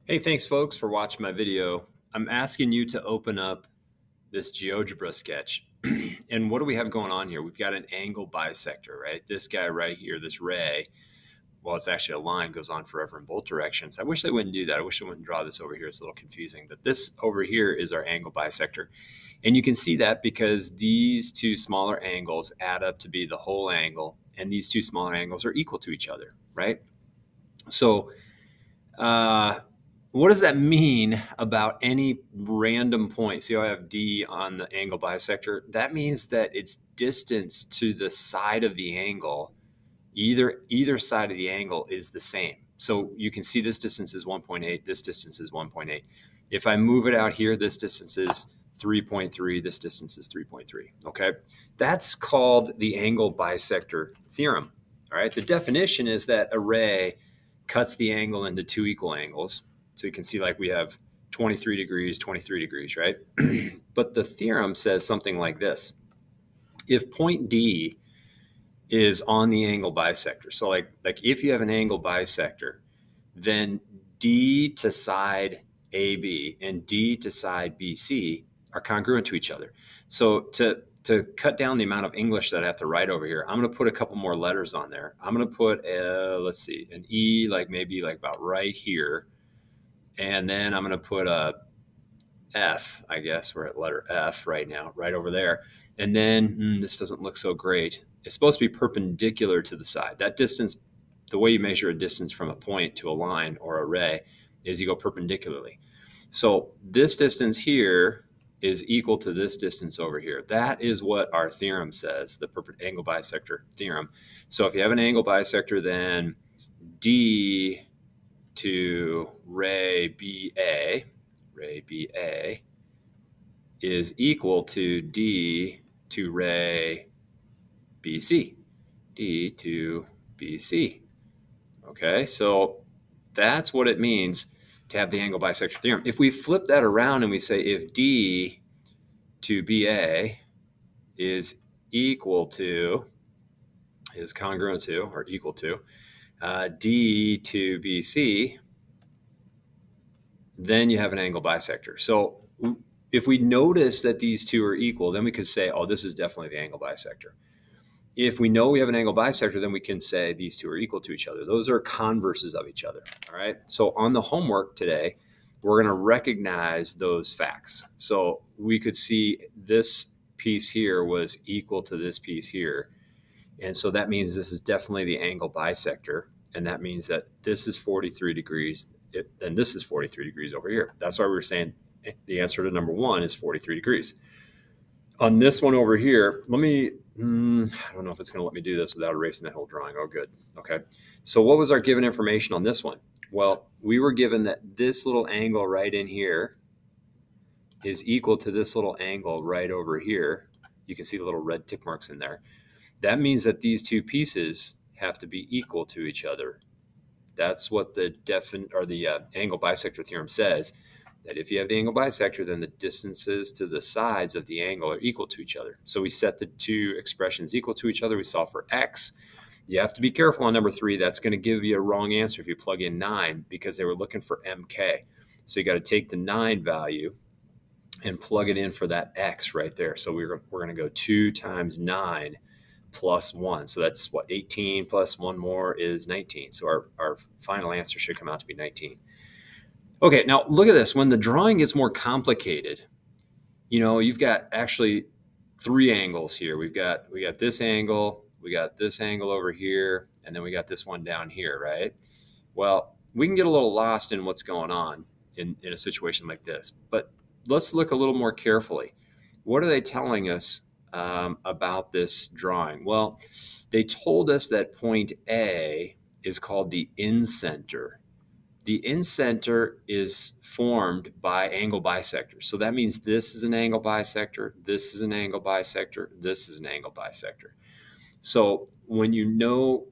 Hey, thanks folks for watching my video. I'm asking you to open up this GeoGebra sketch. And what do we have going on here? We've got an angle bisector, right? This guy right here, this ray, well, it's actually a line, goes on forever in both directions. I wish they wouldn't do that. I wish they wouldn't draw this over here. It's a little confusing. But this over here is our angle bisector. And you can see that because these two smaller angles add up to be the whole angle. And these two smaller angles are equal to each other, right? So, what does that mean about any random point? See how I have D on the angle bisector? That means that its distance to the side of the angle, either side of the angle, is the same. So you can see this distance is 1.8, this distance is 1.8. If I move it out here, this distance is 3.3, this distance is 3.3, okay? That's called the angle bisector theorem, all right? The definition is that a ray cuts the angle into two equal angles. So you can see like we have 23 degrees, right? But the theorem says something like this. If point D is on the angle bisector, so like if you have an angle bisector, then D to side AB and D to side BC are congruent to each other. So to cut down the amount of English that I have to write over here, I'm going to put a couple more letters on there. I'm going to put, let's see, an E, like maybe like about right here. And then I'm going to put a F, I guess we're at letter F right now, right over there. And then this doesn't look so great. It's supposed to be perpendicular to the side. That distance, the way you measure a distance from a point to a line or a ray is you go perpendicularly. So this distance here is equal to this distance over here. That is what our theorem says, the angle bisector theorem. So if you have an angle bisector, then D to ray BA is equal to D to ray BC, D to BC. Okay, so that's what it means to have the angle bisector theorem. If we flip that around and we say if D to BA is equal to, is congruent to, or equal to, D to BC, then you have an angle bisector. So if we notice that these two are equal, then we could say, oh, this is definitely the angle bisector. If we know we have an angle bisector, then we can say these two are equal to each other. Those are converses of each other, all right? So on the homework today, we're going to recognize those facts. So we could see this piece here was equal to this piece here. And so that means this is definitely the angle bisector. And that means that this is 43 degrees, and this is 43 degrees over here. That's why we were saying the answer to number one is 43 degrees. On this one over here, let me, I don't know if it's going to let me do this without erasing that whole drawing. Oh, good. Okay. So what was our given information on this one? Well, we were given that this little angle right in here is equal to this little angle right over here. You can see the little red tick marks in there. That means that these two pieces have to be equal to each other. That's what the angle bisector theorem says, that if you have the angle bisector, then the distances to the sides of the angle are equal to each other. So we set the two expressions equal to each other. We solve for x. You have to be careful on number 3. That's going to give you a wrong answer if you plug in 9 because they were looking for mk. So you got to take the 9 value and plug it in for that x right there. So we're going to go 2 times 9 plus 1. So that's what, 18 plus 1 more is 19. So our final answer should come out to be 19. Okay, now look at this. When the drawing gets more complicated, you know, you've got actually 3 angles here. We got this angle, we got this angle over here, and then we got this one down here, right? Well, we can get a little lost in what's going on in a situation like this. But let's look a little more carefully. What are they telling us about this drawing? Well, they told us that point A is called the incenter. The incenter is formed by angle bisectors. So that means this is an angle bisector, this is an angle bisector, this is an angle bisector. So when you know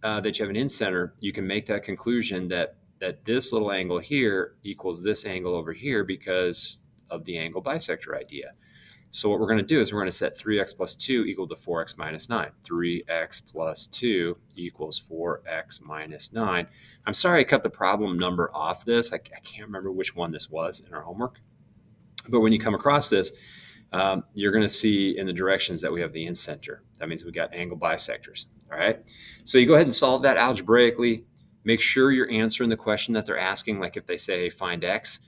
that you have an incenter, you can make that conclusion that this little angle here equals this angle over here because of the angle bisector idea. So what we're going to do is we're going to set 3x plus 2 equal to 4x minus 9. 3x plus 2 equals 4x minus 9. I'm sorry I cut the problem number off this. I can't remember which one this was in our homework. But when you come across this, you're going to see in the directions that we have the incenter. That means we got angle bisectors. All right. So you go ahead and solve that algebraically. Make sure you're answering the question that they're asking. Like if they say find x,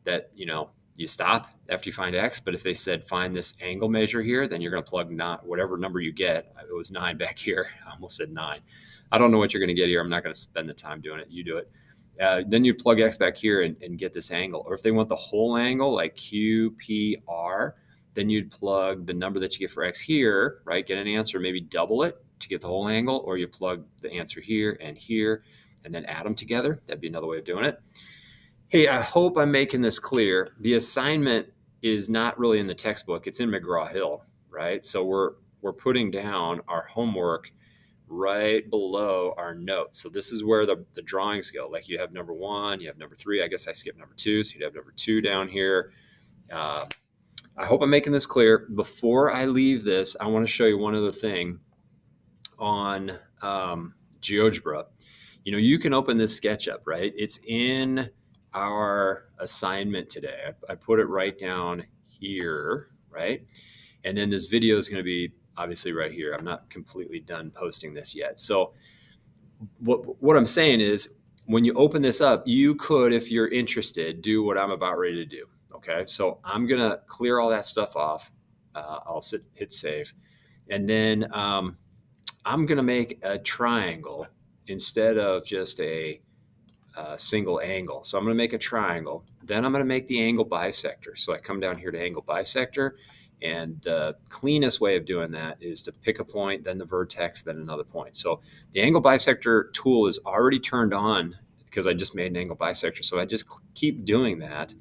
that you stop after you find x. But if they said find this angle measure here, then you're going to plug whatever number you get. It was 9 back here. I almost said 9. I don't know what you're going to get here. I'm not going to spend the time doing it. You do it. Then you plug x back here and get this angle. Or if they want the whole angle, like QPR, then you'd plug the number that you get for x here, right? Get an answer, maybe double it to get the whole angle, or you plug the answer here, and then add them together. That'd be another way of doing it. Hey, I hope I'm making this clear. The assignment is not really in the textbook. It's in McGraw-Hill, right? So we're putting down our homework right below our notes. So this is where the drawings go. Like you have number 1, you have number 3. I guess I skipped number 2, so you'd have number 2 down here. I hope I'm making this clear. Before I leave this, I want to show you one other thing on GeoGebra. You can open this SketchUp, right? It's in our assignment today. I put it right down here, right? And then this video is going to be obviously right here. I'm not completely done posting this yet. So what I'm saying is when you open this up, you could, if you're interested, do what I'm about ready to do. Okay, so I'm going to clear all that stuff off. I'll hit save. And then I'm going to make a triangle instead of just a single angle. So I'm going to make a triangle. Then I'm going to make the angle bisector. So I come down here to angle bisector. And the cleanest way of doing that is to pick a point, then the vertex, then another point. So the angle bisector tool is already turned on because I just made an angle bisector. So I just keep doing that.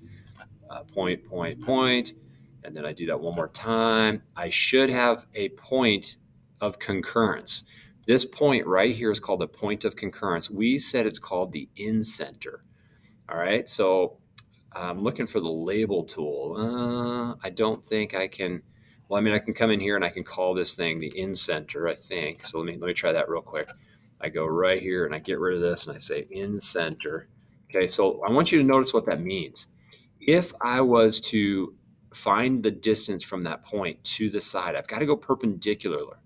Point, point, point, and then I do that one more time. I should have a point of concurrence. This point right here is called a point of concurrence. We said it's called the incenter. All right, so I'm looking for the label tool. I don't think I can. Well, I mean, I can come in here and I can call this thing the incenter, I think. So let me try that real quick. I go right here and I get rid of this and I say incenter. Okay, so I want you to notice what that means. If I was to find the distance from that point to the side, I've got to go perpendicular.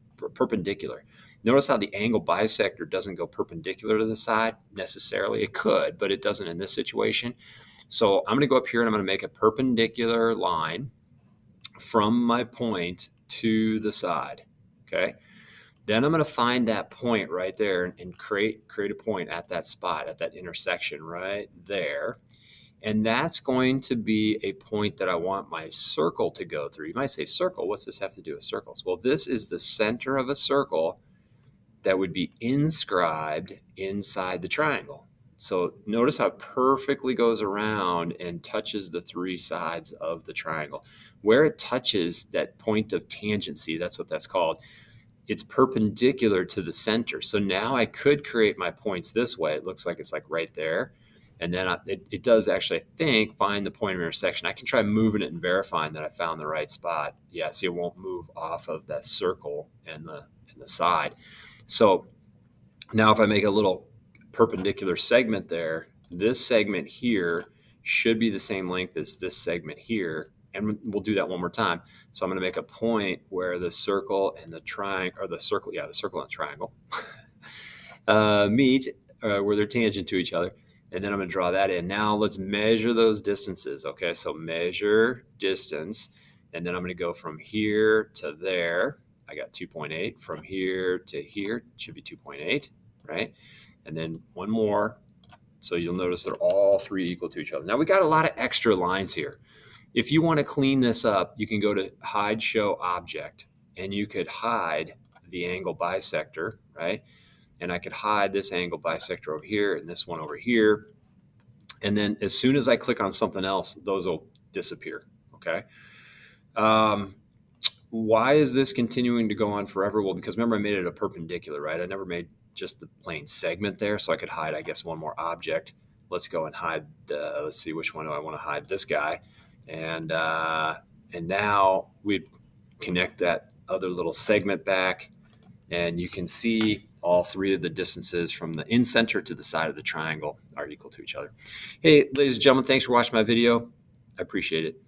Notice how the angle bisector doesn't go perpendicular to the side necessarily. It could, but it doesn't in this situation. So I'm going to go up here and I'm going to make a perpendicular line from my point to the side. Okay. Then I'm going to find that point right there and create a point at that spot, at that intersection right there. And that's going to be a point that I want my circle to go through. You might say, circle, what's this have to do with circles? Well, this is the center of a circle that would be inscribed inside the triangle. So notice how it perfectly goes around and touches the 3 sides of the triangle. Where it touches that point of tangency, that's what that's called, it's perpendicular to the center. So now I could create my points this way. It looks like it's like right there. And then it does actually, I think, find the point of intersection. I can try moving it and verifying that I found the right spot. Yeah, see, it won't move off of that circle and the side. So now if I make a little perpendicular segment there, this segment here should be the same length as this segment here. And we'll do that one more time. So I'm going to make a point where the circle and the triangle, or the circle and the triangle meet, where they're tangent to each other. And then I'm going to draw that in. Now let's measure those distances. Okay, so measure distance. And then I'm going to go from here to there. I got 2.8. From here to here should be 2.8, right? And then one more. So you'll notice they're all 3 equal to each other. Now we got a lot of extra lines here. If you want to clean this up, you can go to hide show object and you could hide the angle bisector, right? And I could hide this angle bisector over here and this one over here. And then as soon as I click on something else, those will disappear, okay? Why is this continuing to go on forever? Well, because remember I made it a perpendicular, right? I never made just the plain segment there, so I could hide, I guess, one more object. Let's go and hide, let's see, which one do I want to hide? This guy. And And now we connect that other little segment back, and you can see all three of the distances from the in-center to the side of the triangle are equal to each other. Hey, ladies and gentlemen, thanks for watching my video. I appreciate it.